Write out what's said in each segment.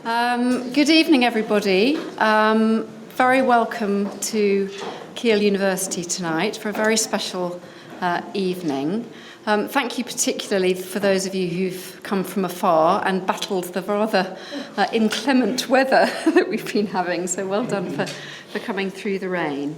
Good evening, everybody. Very welcome to Keele University tonight for a very special evening. Thank you particularly for those of you who've come from afar and battled the rather inclement weather that we've been having. So well done for coming through the rain.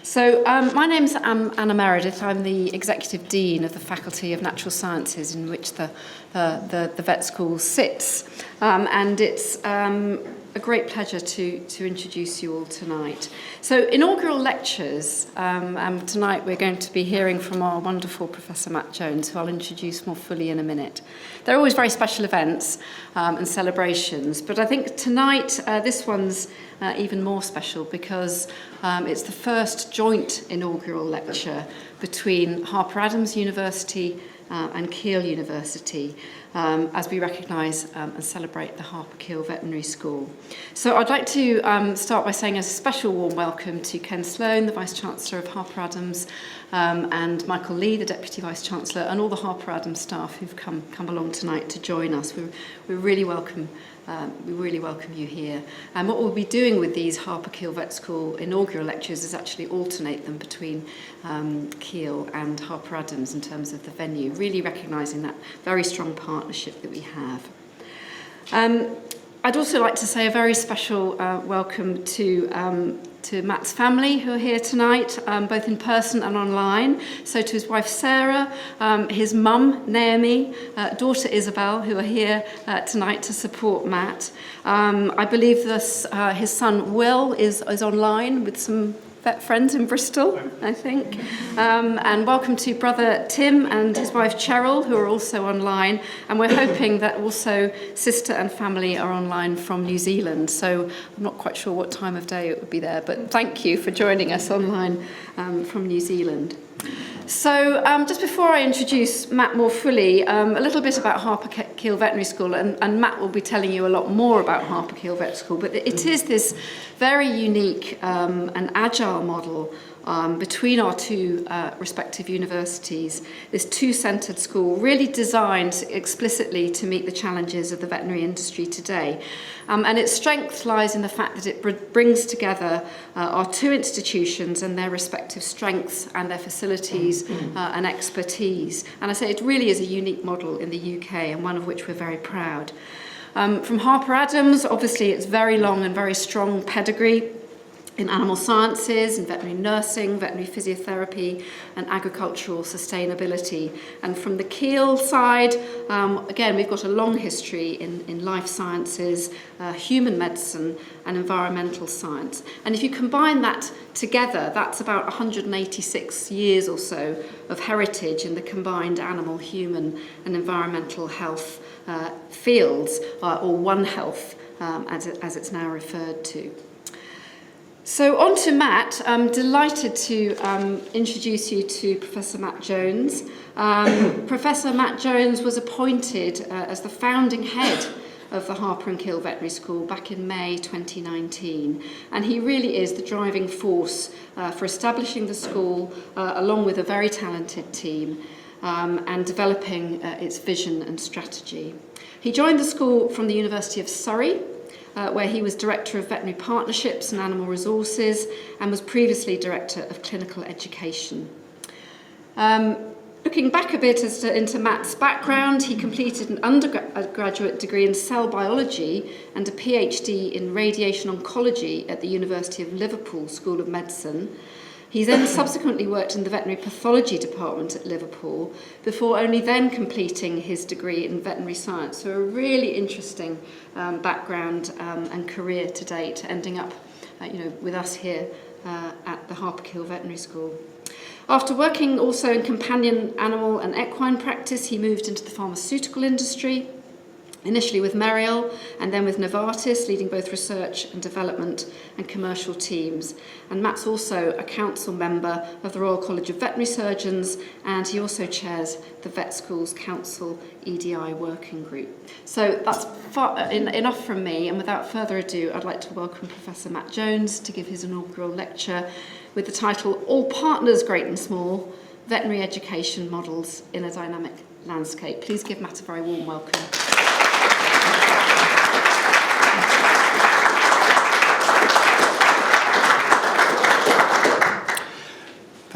So my name's Anna Meredith. I'm the Executive Dean of the Faculty of Natural Sciences in which the vet school sits. And it's a great pleasure to introduce you all tonight. So inaugural lectures, and tonight we're going to be hearing from our wonderful Professor Matt Jones, who I'll introduce more fully in a minute. They're always very special events and celebrations, but I think tonight this one's even more special because it's the first joint inaugural lecture between Harper Adams University and Keele University as we recognise and celebrate the Harper Keele Veterinary School. So I'd like to start by saying a special warm welcome to Ken Sloan, the Vice-Chancellor of Harper Adams, and Michael Lee, the Deputy Vice-Chancellor, and all the Harper Adams staff who've come along tonight to join us. We really welcome you here. And what we'll be doing with these Harper Keele Vet School inaugural lectures is actually alternate them between Keele and Harper Adams in terms of the venue, really recognising that very strong partnership that we have. I'd also like to say a very special welcome to Matt's family who are here tonight, both in person and online. So to his wife Sarah, his mum Naomi, daughter Isabel, who are here tonight to support Matt. I believe his son Will is online with some vet friends in Bristol, I think. And welcome to brother Tim and his wife Cheryl, who are also online. And we're hoping that also sister and family are online from New Zealand. So I'm not quite sure what time of day it would be there, but thank you for joining us online from New Zealand. So just before I introduce Matt more fully, a little bit about Harper Keele Veterinary School, and Matt will be telling you a lot more about Harper Keele Vet School, but it is this very unique and agile model between our two respective universities, this two-centred school really designed explicitly to meet the challenges of the veterinary industry today. And its strength lies in the fact that it brings together our two institutions and their respective strengths and their facilities and expertise. And I say it really is a unique model in the UK and one of which we're very proud. From Harper Adams, obviously it's very long and very strong pedigree in animal sciences, in veterinary nursing, veterinary physiotherapy, and agricultural sustainability. And from the Keele side, again, we've got a long history in life sciences, human medicine, and environmental science. And if you combine that together, that's about 186 years or so of heritage in the combined animal, human, and environmental health fields, or One Health, as it's now referred to. So on to Matt. I'm delighted to introduce you to Professor Matt Jones. Professor Matt Jones was appointed as the founding head of the Harper and Keele Veterinary School back in May 2019. And he really is the driving force for establishing the school along with a very talented team and developing its vision and strategy. He joined the school from the University of Surrey, where he was Director of Veterinary Partnerships and Animal Resources and was previously Director of Clinical Education. Looking back a bit into Matt's background, he completed an undergraduate degree in cell biology and a PhD in radiation oncology at the University of Liverpool School of Medicine. He then subsequently worked in the veterinary pathology department at Liverpool before only then completing his degree in veterinary science. So a really interesting background and career to date, ending up with us here at the Harper Keele Veterinary School. After working also in companion animal and equine practice, he moved into the pharmaceutical industry, initially with Merial and then with Novartis, leading both research and development and commercial teams. And Matt's also a council member of the Royal College of Veterinary Surgeons, and he also chairs the Vet Schools Council EDI working group. So that's enough from me, and without further ado, I'd like to welcome Professor Matt Jones to give his inaugural lecture with the title, All Partners Great and Small, Veterinary Education Models in a Dynamic Landscape. Please give Matt a very warm welcome.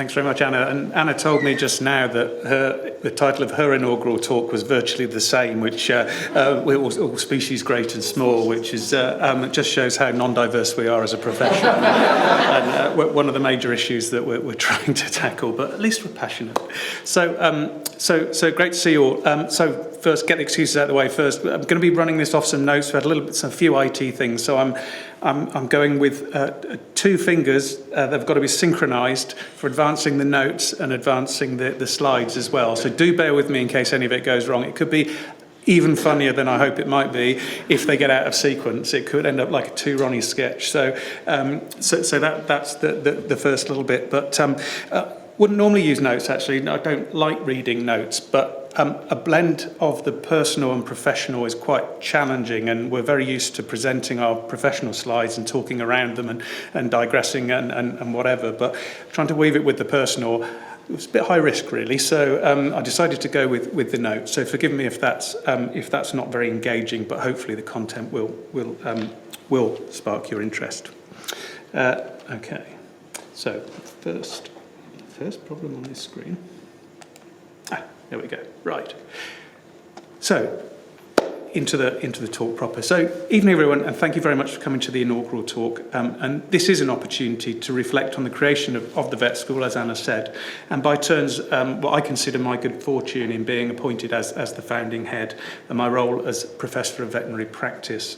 Thanks very much, Anna. And Anna told me just now that the title of her inaugural talk was virtually the same, which all species great and small, which is just shows how non-diverse we are as a profession. And one of the major issues that we're trying to tackle, but at least we're passionate. So great to see you all. So first, get the excuses out of the way first. I'm going to be running this off some notes. We had a few IT things, so I'm going with 2 fingers. They've got to be synchronised for advancing the notes and advancing the slides as well. So do bear with me in case any of it goes wrong. It could be even funnier than I hope it might be if they get out of sequence. It could end up like a 2 Ronnie sketch. So that's the first little bit. But wouldn't normally use notes, actually. I don't like reading notes, but a blend of the personal and professional is quite challenging, and we're very used to presenting our professional slides and talking around them and digressing and whatever, but trying to weave it with the personal, it was a bit high risk, really. So I decided to go with the notes. So forgive me if that's not very engaging, but hopefully the content will spark your interest. Okay, so first problem on this screen. There we go. Right. So into the talk proper. So evening everyone, and thank you very much for coming to the inaugural talk. And this is an opportunity to reflect on the creation of the vet school, as Anna said, and by turns what I consider my good fortune in being appointed as the founding head and my role as Professor of Veterinary Practice.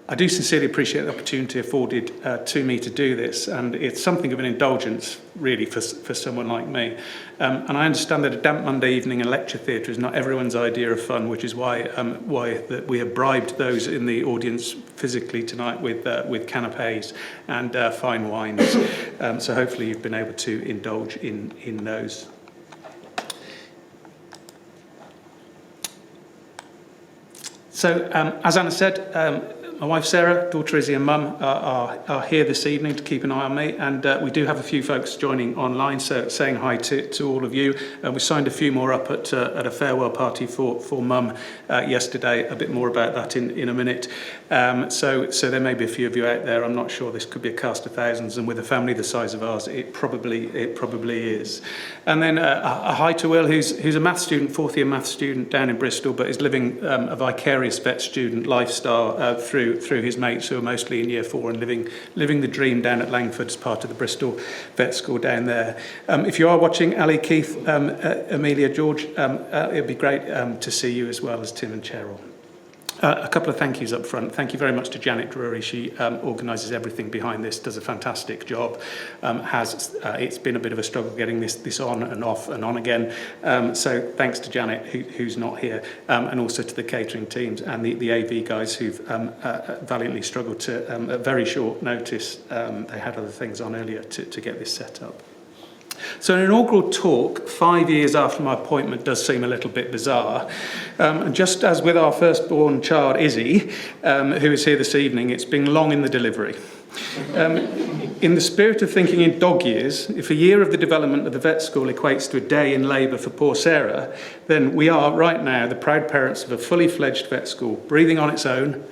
I do sincerely appreciate the opportunity afforded to me to do this, and it's something of an indulgence, really, for someone like me. And I understand that a damp Monday evening in a lecture theatre is not everyone's idea of fun, which is why we have bribed those in the audience physically tonight with canapés and fine wines. So hopefully you've been able to indulge in those. So, as Anna said, my wife Sarah, daughter Izzy and mum are here this evening to keep an eye on me, and we do have a few folks joining online, so saying hi to all of you. We signed a few more up at a farewell party for mum yesterday. A bit more about that in a minute. So there may be a few of you out there. I'm not sure. This could be a cast of thousands, and with a family the size of ours, it probably is. And then a hi to Will, who's a maths student, 4th year maths student down in Bristol, but is living a vicarious vet student lifestyle through his mates who are mostly in year 4 and living the dream down at Langford as part of the Bristol Vet School down there. If you are watching, Ali, Keith, Amelia, George, it'd be great to see you as well as Tim and Cheryl. A couple of thank yous up front. Thank you very much to Janet Drury. She organises everything behind this, does a fantastic job. It's been a bit of a struggle getting this on and off and on again. So thanks to Janet, who's not here, and also to the catering teams and the AV guys who've valiantly struggled to, at very short notice, they had other things on earlier to get this set up. So an inaugural talk 5 years after my appointment does seem a little bit bizarre. And just as with our firstborn child, Izzy, who is here this evening, it's been long in the delivery. In the spirit of thinking in dog years, if a year of the development of the vet school equates to a day in labour for poor Sarah, then we are right now the proud parents of a fully fledged vet school, breathing on its own,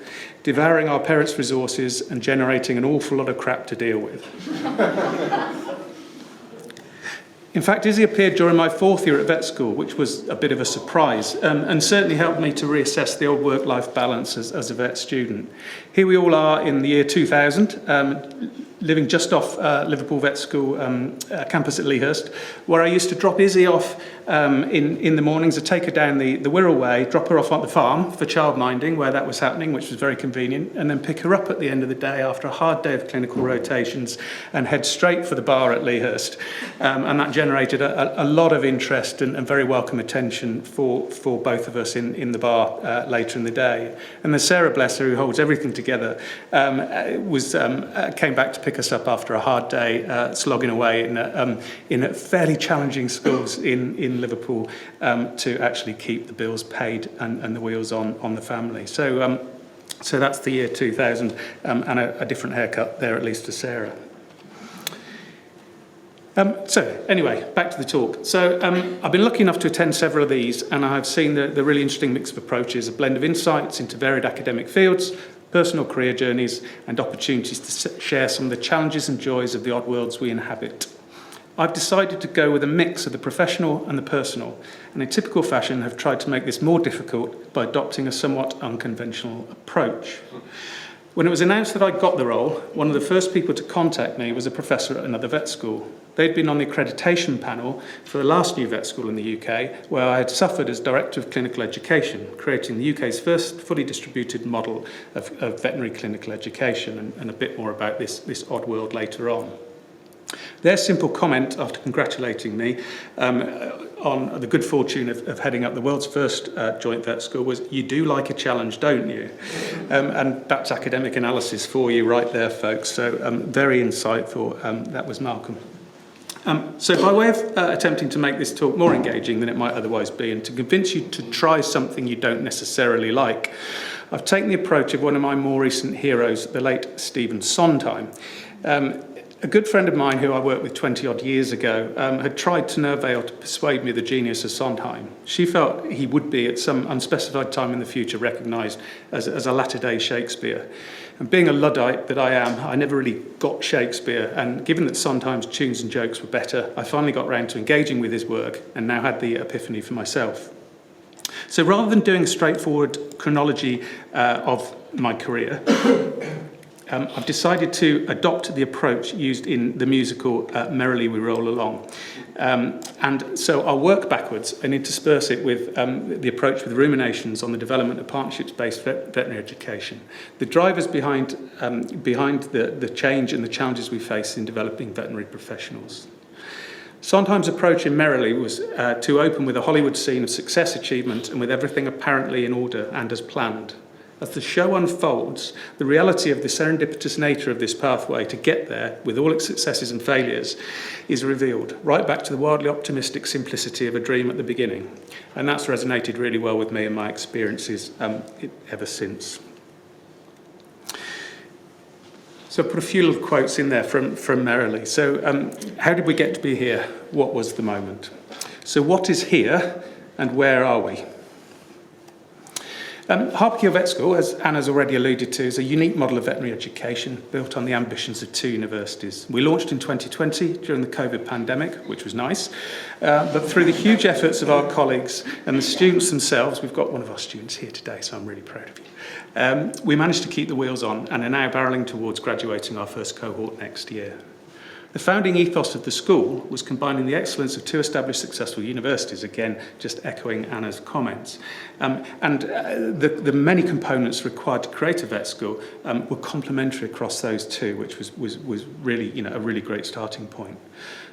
devouring our parents' resources and generating an awful lot of crap to deal with. In fact, Izzy appeared during my 4th year at vet school, which was a bit of a surprise, and certainly helped me to reassess the old work-life balance as a vet student. Here we all are in the year 2000, living just off Liverpool Vet School campus at Lea Hurst, where I used to drop Izzy off in the mornings, I'd take her down the Wirral Way, drop her off on the farm for childminding, where that was happening, which was very convenient, and then pick her up at the end of the day after a hard day of clinical rotations and head straight for the bar at Lea Hurst. And that generated a lot of interest and very welcome attention for both of us in the bar later in the day. And then Sarah, bless her, who holds everything together, came back to pick us up after a hard day, slogging away in fairly challenging schools in Liverpool to actually keep the bills paid and the wheels on the family. So that's the year 2000, and a different haircut there, at least for Sarah. So anyway, back to the talk. So I've been lucky enough to attend several of these, and I've seen the really interesting mix of approaches, a blend of insights into varied academic fields, personal career journeys, and opportunities to share some of the challenges and joys of the odd worlds we inhabit. I've decided to go with a mix of the professional and the personal, and in typical fashion have tried to make this more difficult by adopting a somewhat unconventional approach. When it was announced that I got the role, one of the first people to contact me was a professor at another vet school. They'd been on the accreditation panel for the last new vet school in the UK, where I had suffered as Director of Clinical Education, creating the UK's first fully distributed model of veterinary clinical education, and a bit more about this odd world later on. Their simple comment, after congratulating me on the good fortune of heading up the world's first joint vet school, was, "You do like a challenge, don't you?" And that's academic analysis for you right there, folks. So very insightful. That was Malcolm. So by way of attempting to make this talk more engaging than it might otherwise be, and to convince you to try something you don't necessarily like, I've taken the approach of one of my more recent heroes, the late Stephen Sondheim. A good friend of mine who I worked with 20-odd years ago had tried to nerve to persuade me of the genius of Sondheim. She felt he would be, at some unspecified time in the future, recognised as a latter-day Shakespeare. And being a Luddite that I am, I never really got Shakespeare, and given that Sondheim's tunes and jokes were better, I finally got round to engaging with his work and now had the epiphany for myself. So rather than doing a straightforward chronology of my career, I've decided to adopt the approach used in the musical Merrily We Roll Along. And so I'll work backwards and intersperse it with the approach with ruminations on the development of partnerships-based veterinary education, the drivers behind the change and the challenges we face in developing veterinary professionals. Sondheim's approach in Merrily was to open with a Hollywood scene of success achievement and with everything apparently in order and as planned. As the show unfolds, the reality of the serendipitous nature of this pathway to get there, with all its successes and failures, is revealed, right back to the wildly optimistic simplicity of a dream at the beginning. And that's resonated really well with me and my experiences ever since. So I put a few little quotes in there from Merrily. So how did we get to be here? What was the moment? So what is here and where are we? Harper Vet School, as Anna's already alluded to, is a unique model of veterinary education built on the ambitions of two universities. We launched in 2020 during the COVID pandemic, which was nice, but through the huge efforts of our colleagues and the students themselves, we've got one of our students here today, so I'm really proud of you, we managed to keep the wheels on and are now barrelling towards graduating our first cohort next year. The founding ethos of the school was combining the excellence of two established successful universities, again, just echoing Anna's comments. The many components required to create a vet school were complementary across those two, which was really, a really great starting point.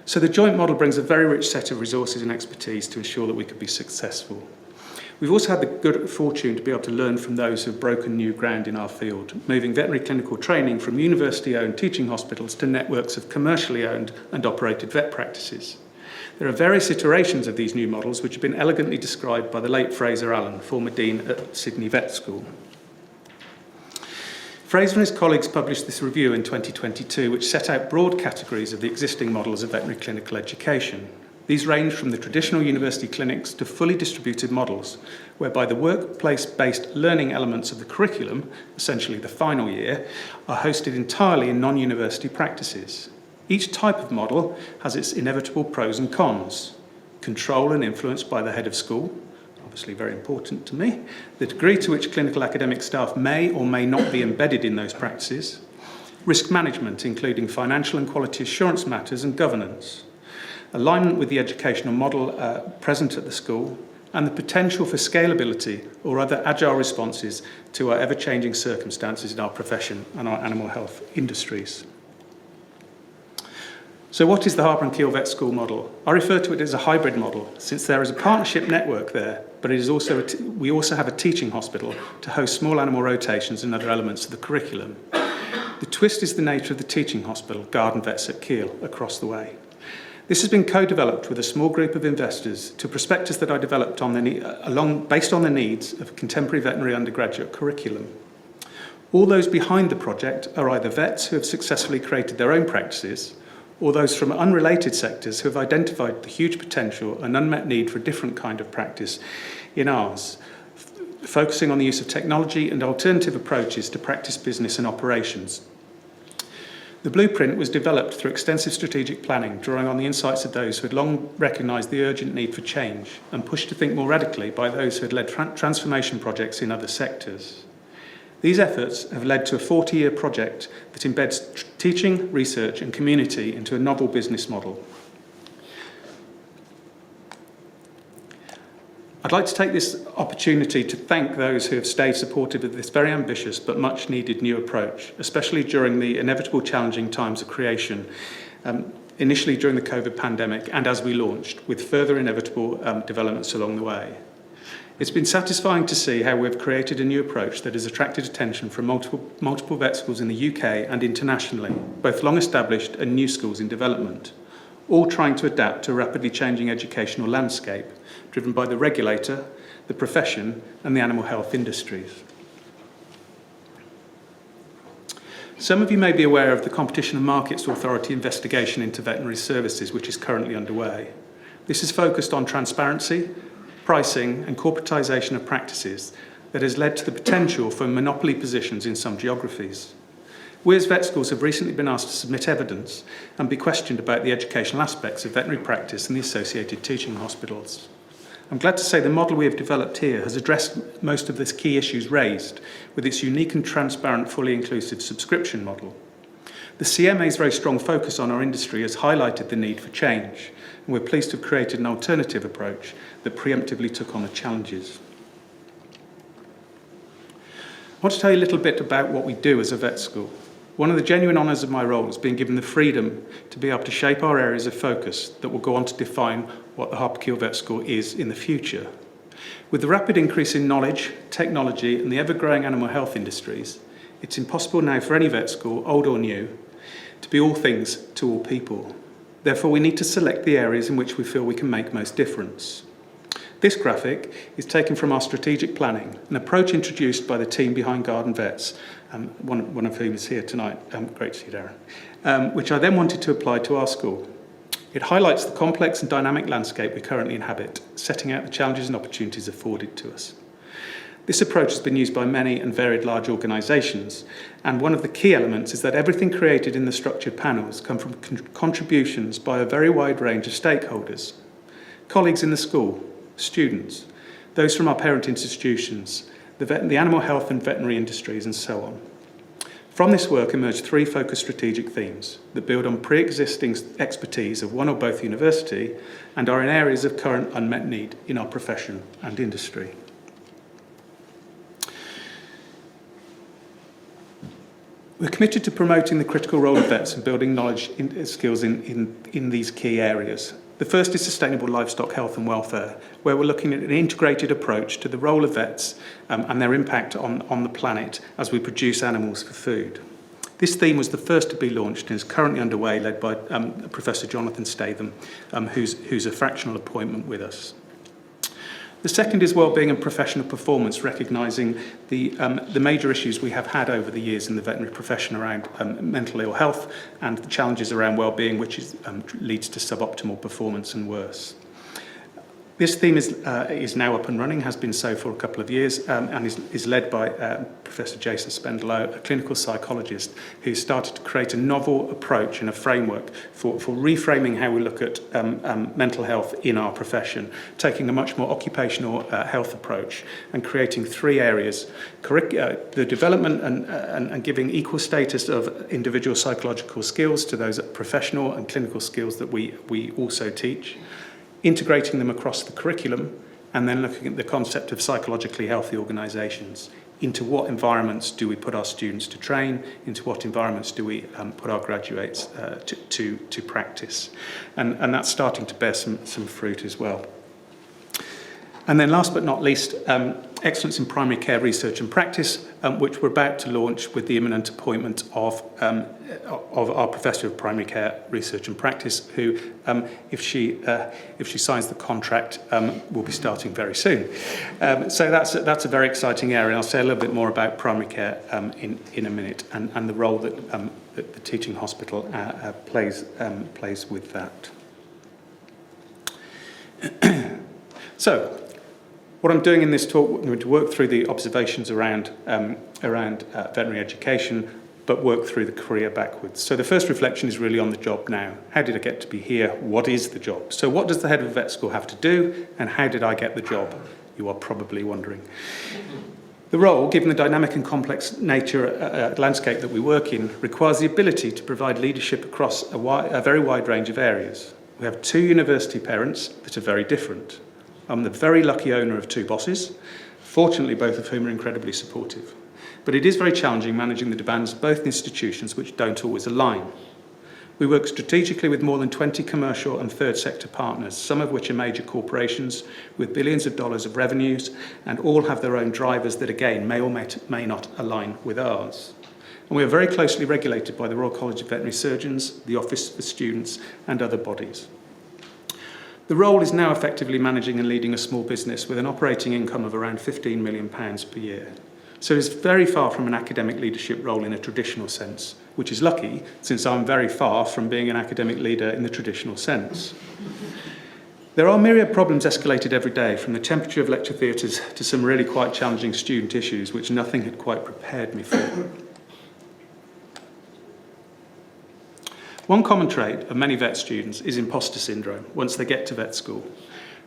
So the joint model brings a very rich set of resources and expertise to ensure that we could be successful. We've also had the good fortune to be able to learn from those who have broken new ground in our field, moving veterinary clinical training from university-owned teaching hospitals to networks of commercially owned and operated vet practices. There are various iterations of these new models which have been elegantly described by the late Fraser Allen, former Dean at Sydney Vet School. Fraser and his colleagues published this review in 2022, which set out broad categories of the existing models of veterinary clinical education. These range from the traditional university clinics to fully distributed models, whereby the workplace-based learning elements of the curriculum, essentially the final year, are hosted entirely in non-university practices. Each type of model has its inevitable pros and cons. Control and influence by the head of school, obviously very important to me, the degree to which clinical academic staff may or may not be embedded in those practices, risk management, including financial and quality assurance matters and governance, alignment with the educational model present at the school, and the potential for scalability or other agile responses to our ever-changing circumstances in our profession and our animal health industries. So what is the Harper and Keele Vet School model? I refer to it as a hybrid model, since there is a partnership network there, but it is also we also have a teaching hospital to host small animal rotations and other elements of the curriculum. The twist is the nature of the teaching hospital, Garden Vets at Keele, across the way. This has been co-developed with a small group of investors to prospectus that I developed based on the needs of contemporary veterinary undergraduate curriculum. All those behind the project are either vets who have successfully created their own practices, or those from unrelated sectors who have identified the huge potential and unmet need for a different kind of practice in ours, focusing on the use of technology and alternative approaches to practice business and operations. The blueprint was developed through extensive strategic planning, drawing on the insights of those who had long recognised the urgent need for change and pushed to think more radically by those who had led transformation projects in other sectors. These efforts have led to a 40-year project that embeds teaching, research and community into a novel business model. I'd like to take this opportunity to thank those who have stayed supportive of this very ambitious but much needed new approach, especially during the inevitable challenging times of creation, initially during the COVID pandemic and as we launched, with further inevitable developments along the way. It's been satisfying to see how we've created a new approach that has attracted attention from multiple vet schools in the UK and internationally, both long established and new schools in development, all trying to adapt to a rapidly changing educational landscape, driven by the regulator, the profession and the animal health industries. Some of you may be aware of the Competition and Markets Authority investigation into veterinary services, which is currently underway. This is focused on transparency, pricing and corporatisation of practices that has led to the potential for monopoly positions in some geographies. We as vet schools have recently been asked to submit evidence and be questioned about the educational aspects of veterinary practice and the associated teaching hospitals. I'm glad to say the model we have developed here has addressed most of the key issues raised with its unique and transparent, fully inclusive subscription model. The CMA's very strong focus on our industry has highlighted the need for change, and we're pleased to have created an alternative approach that preemptively took on the challenges. I want to tell you a little bit about what we do as a vet school. One of the genuine honours of my role has been given the freedom to be able to shape our areas of focus that will go on to define what the Harper Keele Vet School is in the future. With the rapid increase in knowledge, technology and the ever-growing animal health industries, it's impossible now for any vet school, old or new, to be all things to all people. Therefore, we need to select the areas in which we feel we can make most difference. This graphic is taken from our strategic planning, an approach introduced by the team behind Garden Vets, one of whom is here tonight, great to see you, Darren, which I then wanted to apply to our school. It highlights the complex and dynamic landscape we currently inhabit, setting out the challenges and opportunities afforded to us. This approach has been used by many and varied large organisations, and one of the key elements is that everything created in the structured panels come from contributions by a very wide range of stakeholders. Colleagues in the school, students, those from our parent institutions, the animal health and veterinary industries and so on. From this work emerged three focused strategic themes that build on pre-existing expertise of one or both university and are in areas of current unmet need in our profession and industry. We're committed to promoting the critical role of vets and building knowledge skills in these key areas. The first is sustainable livestock health and welfare, where we're looking at an integrated approach to the role of vets and their impact on the planet as we produce animals for food. This theme was the first to be launched and is currently underway, led by Professor Jonathan Statham, who's a fractional appointment with us. The second is wellbeing and professional performance, recognising the major issues we have had over the years in the veterinary profession around mental ill health and the challenges around wellbeing, which leads to suboptimal performance and worse. This theme is now up and running, has been so for a couple of years, and is led by Professor Jason Spendelow, a clinical psychologist who started to create a novel approach and a framework for reframing how we look at mental health in our profession, taking a much more occupational health approach and creating three areas: the development and giving equal status of individual psychological skills to those professional and clinical skills that we also teach, integrating them across the curriculum, and then looking at the concept of psychologically healthy organisations. Into what environments do we put our students to train? Into what environments do we put our graduates to practice? And that's starting to bear some fruit as well. And then last but not least, excellence in primary care research and practice, which we're about to launch with the imminent appointment of our Professor of Primary Care Research and Practice, who, if she signs the contract, will be starting very soon. So that's a very exciting area. I'll say a little bit more about primary care in a minute and the role that the teaching hospital plays with that. So, what I'm doing in this talk, I'm going to work through the observations around veterinary education, but work through the career backwards. So the first reflection is really on the job now. How did I get to be here? What is the job? So what does the head of a vet school have to do, and how did I get the job? You are probably wondering. The role, given the dynamic and complex nature landscape that we work in, requires the ability to provide leadership across a very wide range of areas. We have 2 university parents that are very different. I'm the very lucky owner of 2 bosses, fortunately both of whom are incredibly supportive. But it is very challenging managing the demands of both institutions which don't always align. We work strategically with more than 20 commercial and third sector partners, some of which are major corporations with billions of dollars of revenues, and all have their own drivers that again may or may not align with ours. And we are very closely regulated by the Royal College of Veterinary Surgeons, the Office for Students and other bodies. The role is now effectively managing and leading a small business with an operating income of around £15 million per year. So it's very far from an academic leadership role in a traditional sense, which is lucky since I'm very far from being an academic leader in the traditional sense. There are myriad problems escalated every day, from the temperature of lecture theatres to some really quite challenging student issues which nothing had quite prepared me for. One common trait of many vet students is imposter syndrome once they get to vet school.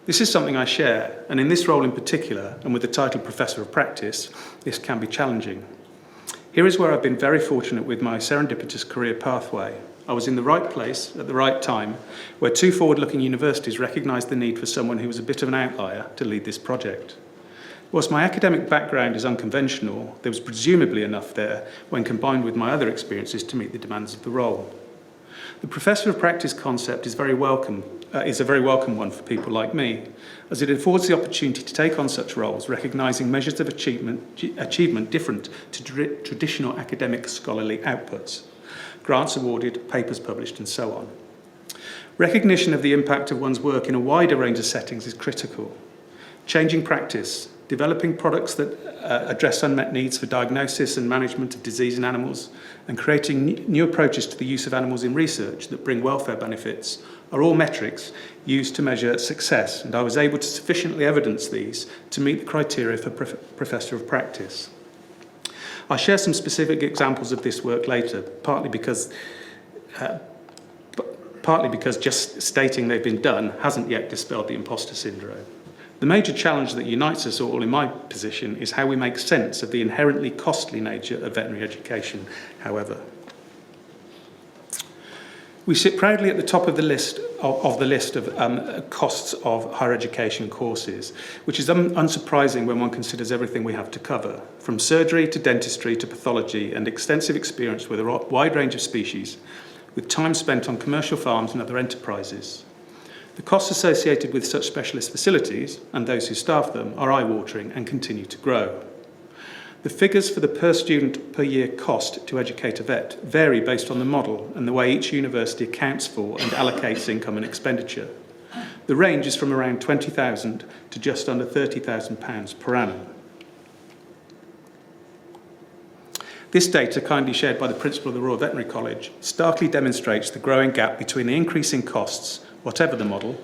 This is something I share, and in this role in particular, and with the title Professor of Practice, this can be challenging. Here is where I've been very fortunate with my serendipitous career pathway. I was in the right place at the right time, where 2 forward-looking universities recognised the need for someone who was a bit of an outlier to lead this project. Whilst my academic background is unconventional, there was presumably enough there when combined with my other experiences to meet the demands of the role. The Professor of Practice concept is a very welcome one for people like me, as it affords the opportunity to take on such roles, recognising measures of achievement different to traditional academic scholarly outputs, grants awarded, papers published, and so on. Recognition of the impact of one's work in a wider range of settings is critical. Changing practice, developing products that address unmet needs for diagnosis and management of disease in animals, and creating new approaches to the use of animals in research that bring welfare benefits are all metrics used to measure success, and I was able to sufficiently evidence these to meet the criteria for Professor of Practice. I'll share some specific examples of this work later, partly because just stating they've been done hasn't yet dispelled the imposter syndrome. The major challenge that unites us all in my position is how we make sense of the inherently costly nature of veterinary education, however. We sit proudly at the top of the list of costs of higher education courses, which is unsurprising when one considers everything we have to cover, from surgery to dentistry to pathology, and extensive experience with a wide range of species, with time spent on commercial farms and other enterprises. The costs associated with such specialist facilities, and those who staff them, are eye-watering and continue to grow. The figures for the per student per year cost to educate a vet vary based on the model and the way each university accounts for and allocates income and expenditure. The range is from around £20,000 to just under £30,000 per annum. This data, kindly shared by the Principal of the Royal Veterinary College, starkly demonstrates the growing gap between the increasing costs, whatever the model,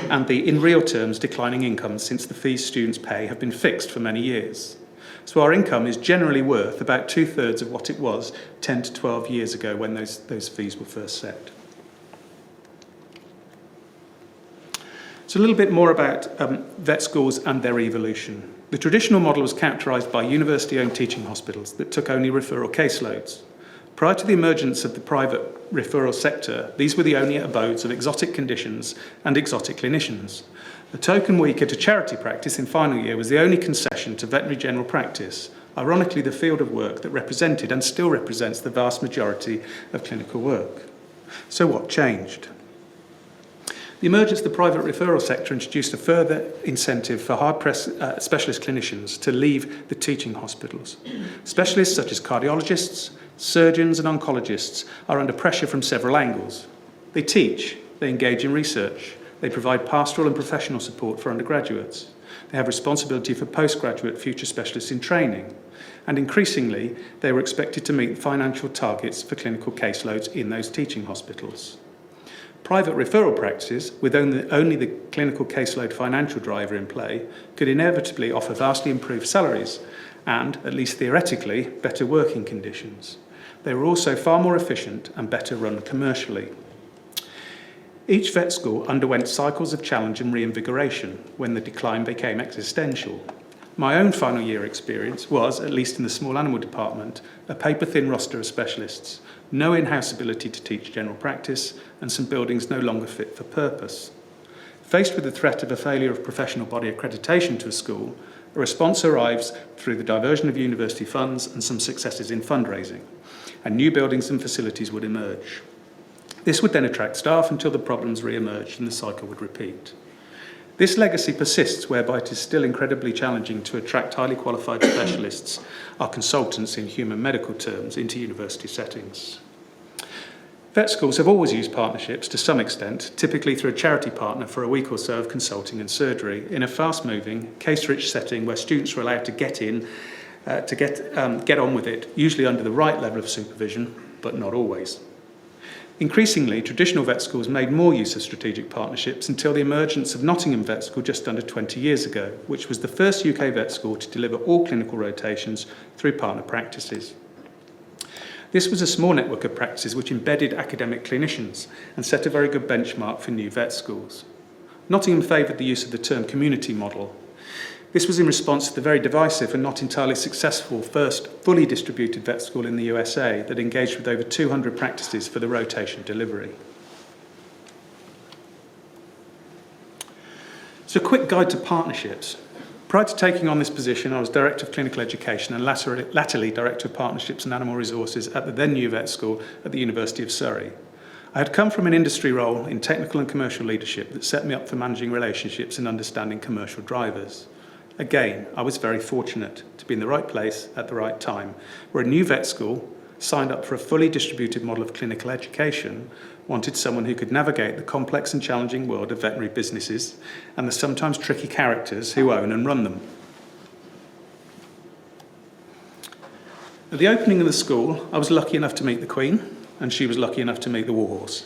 and the, in real terms, declining income since the fees students pay have been fixed for many years. So our income is generally worth about 2/3 of what it was 10 to 12 years ago when those fees were first set. So a little bit more about vet schools and their evolution. The traditional model was characterised by university-owned teaching hospitals that took only referral caseloads. Prior to the emergence of the private referral sector, these were the only abodes of exotic conditions and exotic clinicians. A token week at a charity practice in final year was the only concession to veterinary general practice, ironically the field of work that represented and still represents the vast majority of clinical work. So what changed? The emergence of the private referral sector introduced a further incentive for hard-pressed specialist clinicians to leave the teaching hospitals. Specialists such as cardiologists, surgeons and oncologists are under pressure from several angles. They teach, they engage in research, they provide pastoral and professional support for undergraduates. They have responsibility for postgraduate future specialists in training. And increasingly, they were expected to meet financial targets for clinical caseloads in those teaching hospitals. Private referral practices, with only the clinical caseload financial driver in play, could inevitably offer vastly improved salaries and, at least theoretically, better working conditions. They were also far more efficient and better run commercially. Each vet school underwent cycles of challenge and reinvigoration when the decline became existential. My own final year experience was, at least in the small animal department, a paper-thin roster of specialists, no in-house ability to teach general practice, and some buildings no longer fit for purpose. Faced with the threat of a failure of professional body accreditation to a school, a response arrives through the diversion of university funds and some successes in fundraising, and new buildings and facilities would emerge. This would then attract staff until the problems re-emerged and the cycle would repeat. This legacy persists, whereby it is still incredibly challenging to attract highly qualified specialists, our consultants in human medical terms, into university settings. Vet schools have always used partnerships to some extent, typically through a charity partner for a week or so of consulting and surgery, in a fast-moving, case-rich setting where students are allowed to get on with it, usually under the right level of supervision, but not always. Increasingly, traditional vet schools made more use of strategic partnerships until the emergence of Nottingham Vet School just under 20 years ago, which was the first UK vet school to deliver all clinical rotations through partner practices. This was a small network of practices which embedded academic clinicians and set a very good benchmark for new vet schools. Nottingham favoured the use of the term community model. This was in response to the very divisive and not entirely successful first fully distributed vet school in the USA that engaged with over 200 practices for the rotation delivery. So a quick guide to partnerships. Prior to taking on this position, I was Director of Clinical Education and latterly Director of Partnerships and Animal Resources at the then new vet school at the University of Surrey. I had come from an industry role in technical and commercial leadership that set me up for managing relationships and understanding commercial drivers. Again, I was very fortunate to be in the right place at the right time, where a new vet school, signed up for a fully distributed model of clinical education, wanted someone who could navigate the complex and challenging world of veterinary businesses and the sometimes tricky characters who own and run them. At the opening of the school, I was lucky enough to meet the Queen, and she was lucky enough to meet the Warhorse.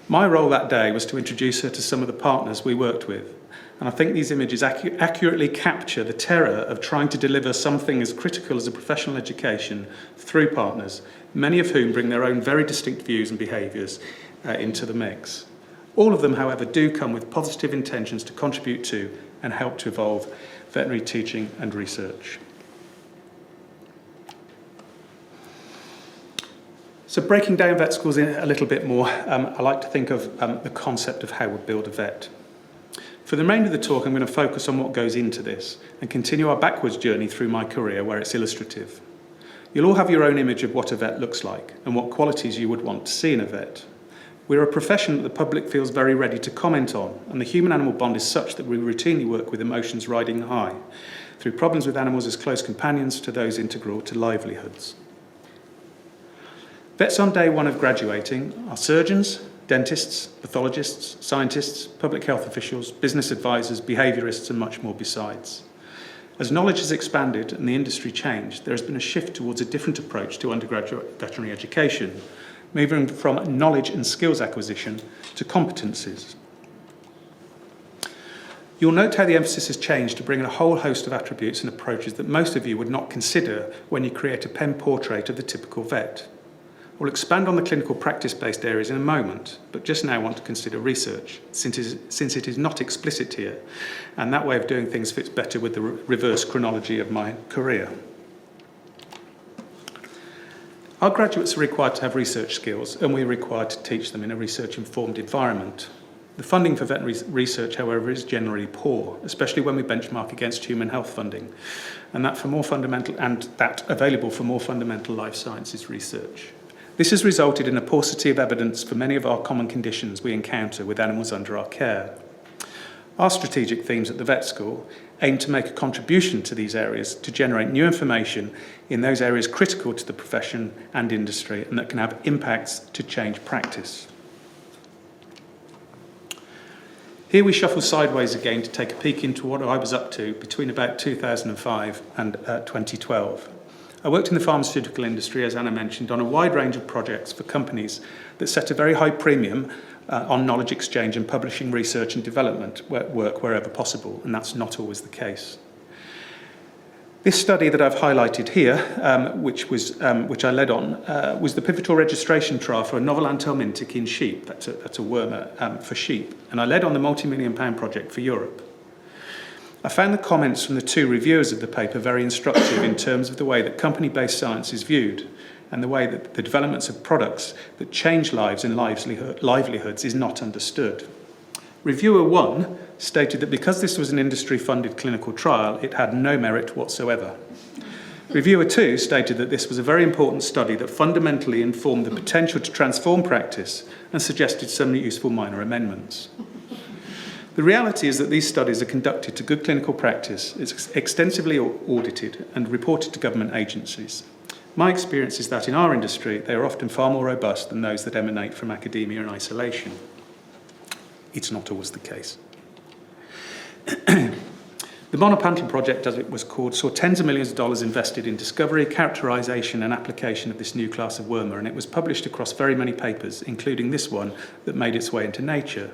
My role that day was to introduce her to some of the partners we worked with. And I think these images accurately capture the terror of trying to deliver something as critical as a professional education through partners, many of whom bring their own very distinct views and behaviours into the mix. All of them, however, do come with positive intentions to contribute to and help to evolve veterinary teaching and research. So breaking down vet schools a little bit more, I like to think of the concept of how we build a vet. For the remainder of the talk, I'm going to focus on what goes into this and continue our backwards journey through my career where it's illustrative. You'll all have your own image of what a vet looks like and what qualities you would want to see in a vet. We're a profession that the public feels very ready to comment on, and the human-animal bond is such that we routinely work with emotions riding high, through problems with animals as close companions to those integral to livelihoods. Vets on day one of graduating are surgeons, dentists, pathologists, scientists, public health officials, business advisors, behaviourists, and much more besides. As knowledge has expanded and the industry changed, there has been a shift towards a different approach to undergraduate veterinary education, moving from knowledge and skills acquisition to competencies. You'll note how the emphasis has changed to bring in a whole host of attributes and approaches that most of you would not consider when you create a pen portrait of the typical vet. We'll expand on the clinical practice-based areas in a moment, but just now want to consider research, since it is not explicit here, and that way of doing things fits better with the reverse chronology of my career. Our graduates are required to have research skills, and we're required to teach them in a research-informed environment. The funding for veterinary research, however, is generally poor, especially when we benchmark against human health funding, and that available for more fundamental life sciences research. This has resulted in a paucity of evidence for many of our common conditions we encounter with animals under our care. Our strategic themes at the vet school aim to make a contribution to these areas to generate new information in those areas critical to the profession and industry and that can have impacts to change practice. Here we shuffle sideways again to take a peek into what I was up to between about 2005 and 2012. I worked in the pharmaceutical industry, as Anna mentioned, on a wide range of projects for companies that set a very high premium on knowledge exchange and publishing research and development work wherever possible, and that's not always the case. This study that I've highlighted here, which I led on, was the pivotal registration trial for a novel anthelmintic in sheep. That's a wormer for sheep. And I led on the multi-million-pound project for Europe. I found the comments from the two reviewers of the paper very instructive in terms of the way that company-based science is viewed and the way that the developments of products that change lives and livelihoods is not understood. Reviewer 1 stated that because this was an industry-funded clinical trial, it had no merit whatsoever. Reviewer 2 stated that this was a very important study that fundamentally informed the potential to transform practice and suggested some useful minor amendments. The reality is that these studies are conducted to good clinical practice, it's extensively audited and reported to government agencies. My experience is that in our industry, they are often far more robust than those that emanate from academia and isolation. It's not always the case. The monopantal project, as it was called, saw tens of millions of dollars invested in discovery, characterization and application of this new class of wormer, and it was published across very many papers, including this one that made its way into Nature.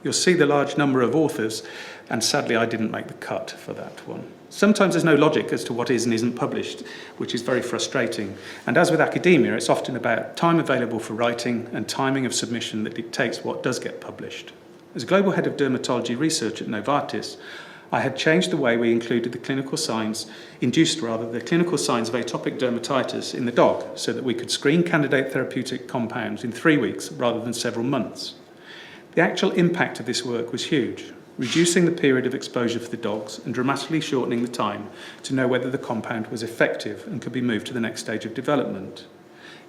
You'll see the large number of authors, and sadly I didn't make the cut for that one. Sometimes there's no logic as to what is and isn't published, which is very frustrating. And as with academia, it's often about time available for writing and timing of submission that dictates what does get published. As global head of dermatology research at Novartis, I had changed the way we included the clinical signs of atopic dermatitis in the dog so that we could screen candidate therapeutic compounds in 3 weeks rather than several months. The actual impact of this work was huge, reducing the period of exposure for the dogs and dramatically shortening the time to know whether the compound was effective and could be moved to the next stage of development.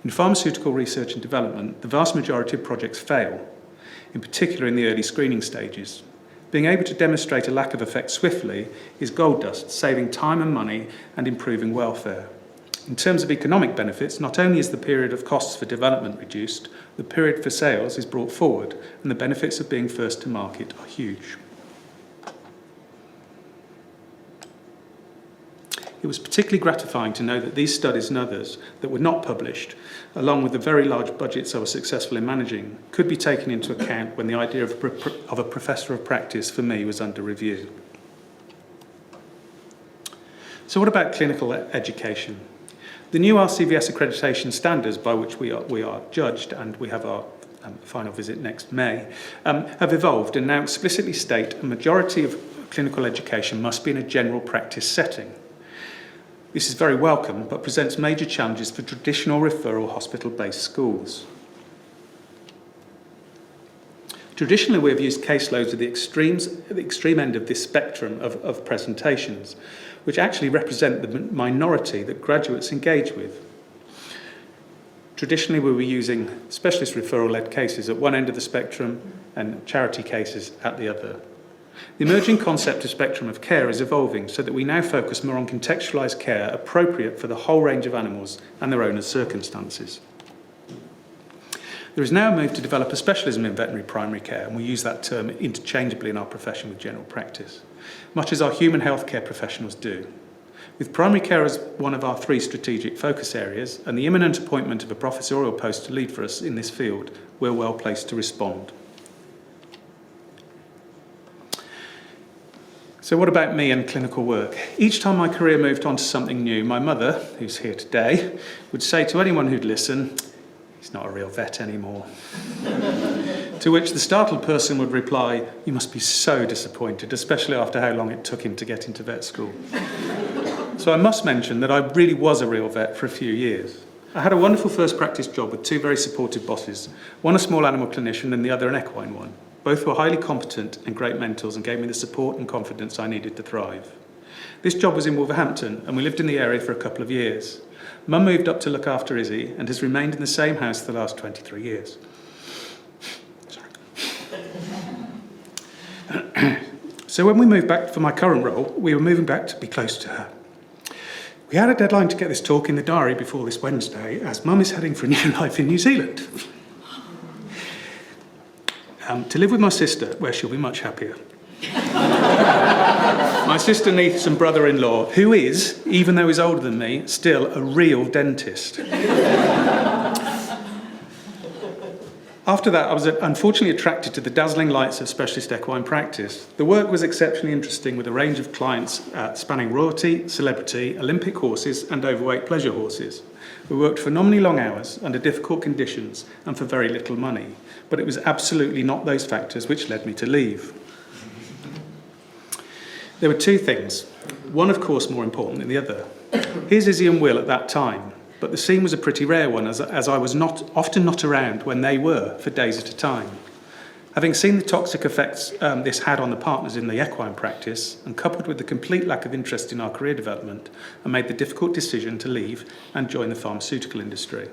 In pharmaceutical research and development, the vast majority of projects fail, in particular in the early screening stages. Being able to demonstrate a lack of effect swiftly is gold dust, saving time and money and improving welfare. In terms of economic benefits, not only is the period of costs for development reduced, the period for sales is brought forward, and the benefits of being first to market are huge. It was particularly gratifying to know that these studies and others that were not published, along with the very large budgets I was successful in managing, could be taken into account when the idea of a professor of practice for me was under review. So what about clinical education? The new RCVS accreditation standards by which we are judged, and we have our final visit next May, have evolved and now explicitly state a majority of clinical education must be in a general practice setting. This is very welcome, but presents major challenges for traditional referral hospital-based schools. Traditionally, we have used caseloads at the extreme end of this spectrum of presentations, which actually represent the minority that graduates engage with. Traditionally, we were using specialist referral-led cases at one end of the spectrum and charity cases at the other. The emerging concept of spectrum of care is evolving so that we now focus more on contextualised care appropriate for the whole range of animals and their owners' circumstances. There is now a move to develop a specialism in veterinary primary care, and we use that term interchangeably in our profession with general practice, much as our human health care professionals do. With primary care as one of our 3 strategic focus areas and the imminent appointment of a professorial post to lead for us in this field, we're well placed to respond. So what about me and clinical work? Each time my career moved on to something new, my mother, who's here today, would say to anyone who'd listen, "He's not a real vet anymore." To which the startled person would reply, "You must be so disappointed, especially after how long it took him to get into vet school." So I must mention that I really was a real vet for a few years. I had a wonderful first practice job with 2 very supportive bosses, one a small animal clinician and the other an equine one. Both were highly competent and great mentors and gave me the support and confidence I needed to thrive. This job was in Wolverhampton, and we lived in the area for a couple of years. Mum moved up to look after Izzy and has remained in the same house for the last 23 years. Sorry. So when we moved back for my current role, we were moving back to be close to her. We had a deadline to get this talk in the diary before this Wednesday, as Mum is heading for a new life in New Zealand. To live with my sister, where she'll be much happier. My sister needs some brother-in-law, who is, even though he's older than me, still a real dentist. After that, I was unfortunately attracted to the dazzling lights of specialist equine practice. The work was exceptionally interesting, with a range of clients spanning royalty, celebrity, Olympic horses and overweight pleasure horses. We worked phenomenally long hours under difficult conditions and for very little money, but it was absolutely not those factors which led me to leave. There were two things, one of course more important than the other. Here's Izzy and Will at that time, but the scene was a pretty rare one, as I was often not around when they were for days at a time. Having seen the toxic effects this had on the partners in the equine practice, and coupled with the complete lack of interest in our career development, I made the difficult decision to leave and join the pharmaceutical industry.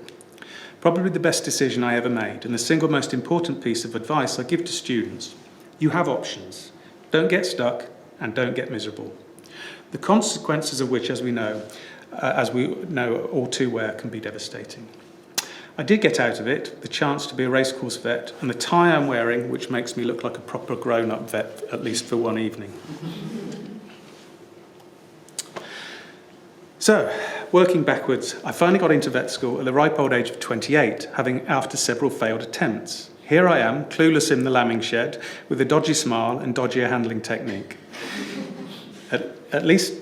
Probably the best decision I ever made, and the single most important piece of advice I give to students. You have options. Don't get stuck and don't get miserable. The consequences of which, as we know all too well, can be devastating. I did get out of it the chance to be a racecourse vet and the tie I'm wearing, which makes me look like a proper grown-up vet, at least for one evening. So, working backwards, I finally got into vet school at the ripe old age of 28, after several failed attempts. Here I am, clueless in the lambing shed, with a dodgy smile and dodgier handling technique. At least...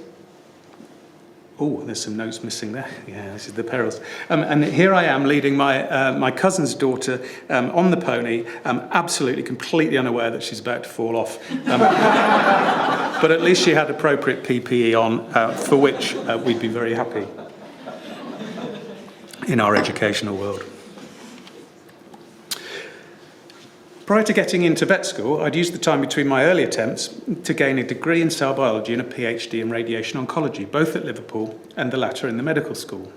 Oh, there's some notes missing there. Yeah, this is the perils. And here I am leading my cousin's daughter on the pony, absolutely, completely unaware that she's about to fall off. But at least she had appropriate PPE on, for which we'd be very happy in our educational world. Prior to getting into vet school, I'd used the time between my early attempts to gain a degree in cell biology and a PhD in radiation oncology, both at Liverpool and the latter in the medical school.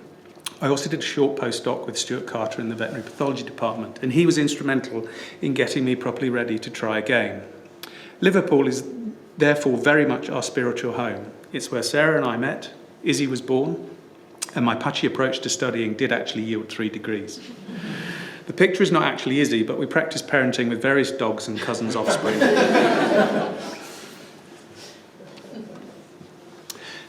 I also did a short postdoc with Stuart Carter in the veterinary pathology department, and he was instrumental in getting me properly ready to try again. Liverpool is therefore very much our spiritual home. It's where Sarah and I met, Izzy was born, and my patchy approach to studying did actually yield 3 degrees. The picture is not actually Izzy, but we practice parenting with various dogs and cousins' offspring.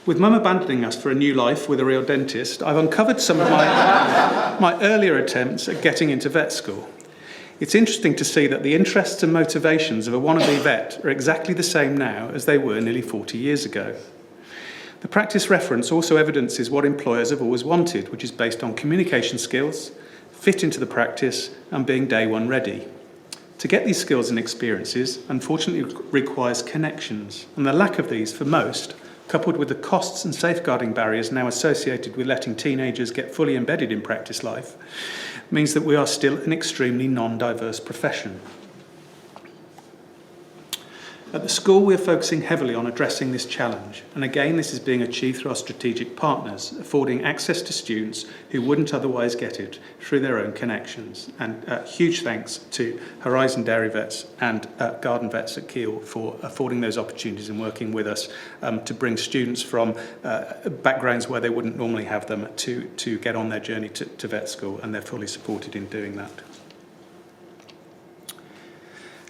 With Mum abandoning us for a new life with a real dentist, I've uncovered some of my earlier attempts at getting into vet school. It's interesting to see that the interests and motivations of a wannabe vet are exactly the same now as they were nearly 40 years ago. The practice reference also evidences what employers have always wanted, which is based on communication skills, fit into the practice, and being day one ready. To get these skills and experiences, unfortunately, requires connections, and the lack of these for most, coupled with the costs and safeguarding barriers now associated with letting teenagers get fully embedded in practice life, means that we are still an extremely non-diverse profession. At the school, we're focusing heavily on addressing this challenge, and again, this is being achieved through our strategic partners, affording access to students who wouldn't otherwise get it through their own connections. And huge thanks to Horizon Dairy Vets and Garden Vets at Keele for affording those opportunities and working with us to bring students from backgrounds where they wouldn't normally have them to get on their journey to vet school, and they're fully supported in doing that.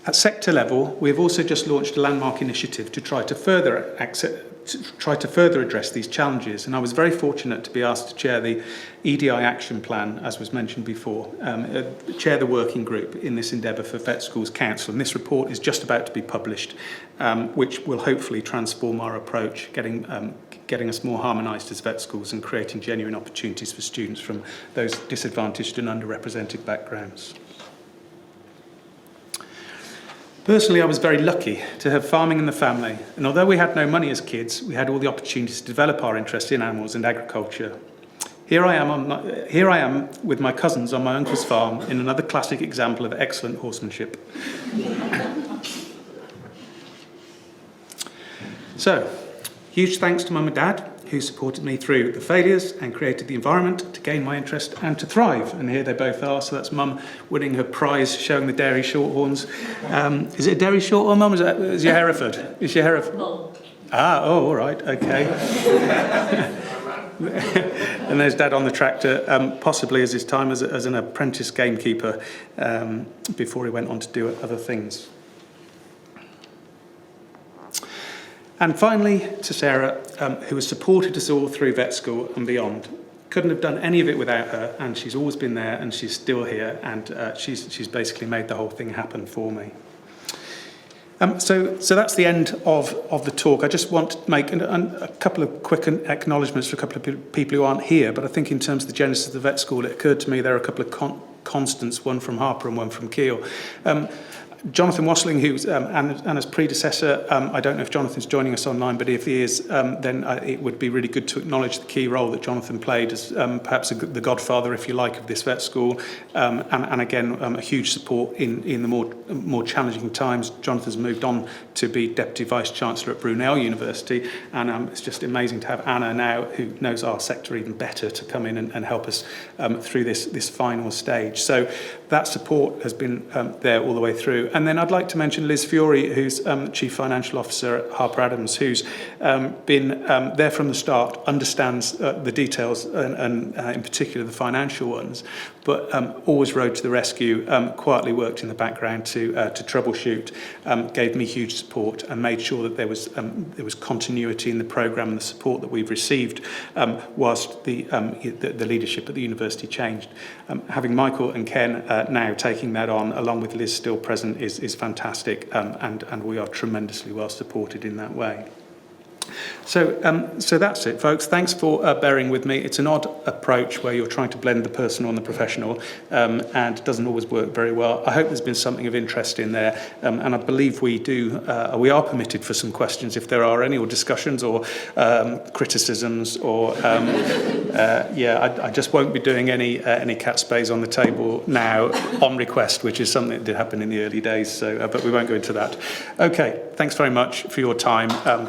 At sector level, we have also just launched a landmark initiative to try to further address these challenges, and I was very fortunate to be asked to chair the EDI action plan, as was mentioned before, chair the working group in this endeavour for Vet Schools Council, and this report is just about to be published, which will hopefully transform our approach, getting us more harmonised as vet schools and creating genuine opportunities for students from those disadvantaged and underrepresented backgrounds. Personally, I was very lucky to have farming in the family, and although we had no money as kids, we had all the opportunities to develop our interest in animals and agriculture. Here I am with my cousins on my uncle's farm in another classic example of excellent horsemanship. So, huge thanks to Mum and Dad, who supported me through the failures and created the environment to gain my interest and to thrive. And here they both are. So that's Mum winning her prize, showing the dairy shorthorns. Is it a dairy shorthorn, Mum? Is your Hereford? Is your Hereford? No. All right, okay. And there's Dad on the tractor, possibly as his time as an apprentice gamekeeper before he went on to do other things. And finally, to Sarah, who has supported us all through vet school and beyond. couldn't have done any of it without her, and she's always been there, and she's still here, and she's basically made the whole thing happen for me. So that's the end of the talk. I just want to make a couple of quick acknowledgements for a couple of people who aren't here, but I think in terms of the genesis of the vet school, it occurred to me there are a couple of constants, one from Harper and one from Keele. Jonathan Wassling, who's Anna's predecessor, I don't know if Jonathan's joining us online, but if he is, then it would be really good to acknowledge the key role that Jonathan played as perhaps the godfather, if you like, of this vet school. And again, a huge support in the more challenging times. Jonathan's moved on to be Deputy Vice-Chancellor at Brunel University, and it's just amazing to have Anna now, who knows our sector even better, to come in and help us through this final stage. So that support has been there all the way through. And then I'd like to mention Liz Fiore, who's Chief Financial Officer at Harper Adams, who's been there from the start, understands the details and in particular the financial ones, but always rode to the rescue, quietly worked in the background to troubleshoot, gave me huge support and made sure that there was continuity in the programme and the support that we've received whilst the leadership at the university changed. Having Michael and Ken now taking that on, along with Liz still present, is fantastic, and we are tremendously well supported in that way. So that's it, folks. Thanks for bearing with me. It's an odd approach where you're trying to blend the personal and the professional, and it doesn't always work very well. I hope there's been something of interest in there, and I believe we are permitted for some questions if there are any, or discussions, or criticisms, or I just won't be doing any cat spays on the table now on request, which is something that did happen in the early days. So, but we won't go into that. Okay, thanks very much for your time. And